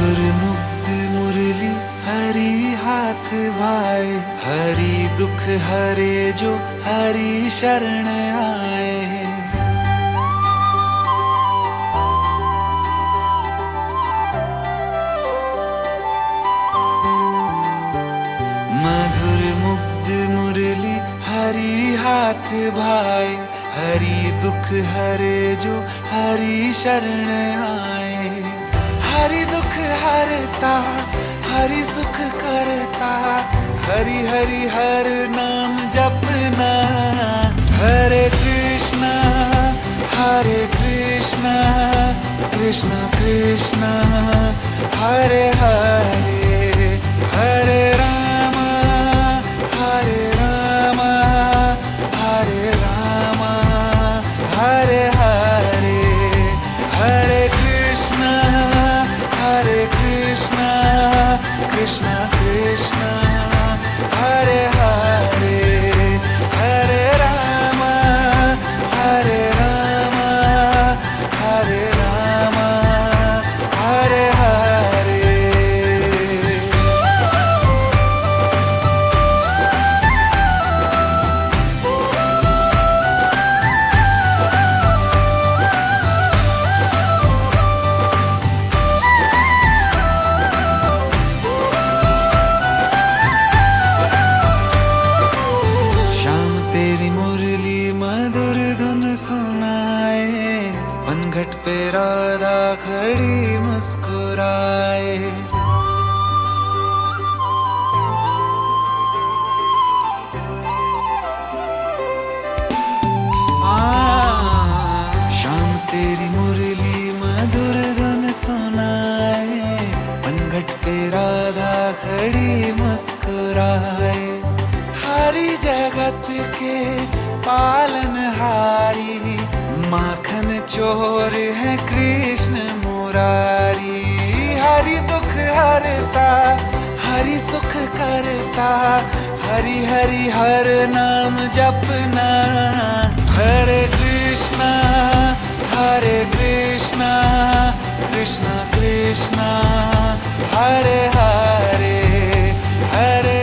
मधुर मुग्ध मुरली हरि हाथ भाए, हरि दुख हरे जो हरि शरण आए। मधुर मुग्ध मुरली हरि हाथ भाए, हरि दुख हरे जो हरि शरण आए। हरि दुख हरता हरि सुख करता, हरि हरि हर नाम जपना। हरे कृष्णा कृष्णा कृष्णा हरे हरे, हरे राम हरे राम हरे राम हरे हरे, हरे कृष्णा कृष्णा कृष्णा हरे हरे, हरे राम हरे राम हरे राम हरे हरे। तेरी मुरली मधुर धुन सुनाए, पनघट पे राधा खड़ी मुस्कुराए। शाम तेरी मुरली मधुर धुन सुनाए, पनघट पे राधा खड़ी मुस्कुराए। हरि जगत के पालनहारी, माखन चोर है कृष्ण मुरारी। हरि दुख हरता हरि सुख करता, हरि हरि हर नाम जपना। हरे कृष्णा कृष्णा कृष्णा हरे हरे, हरे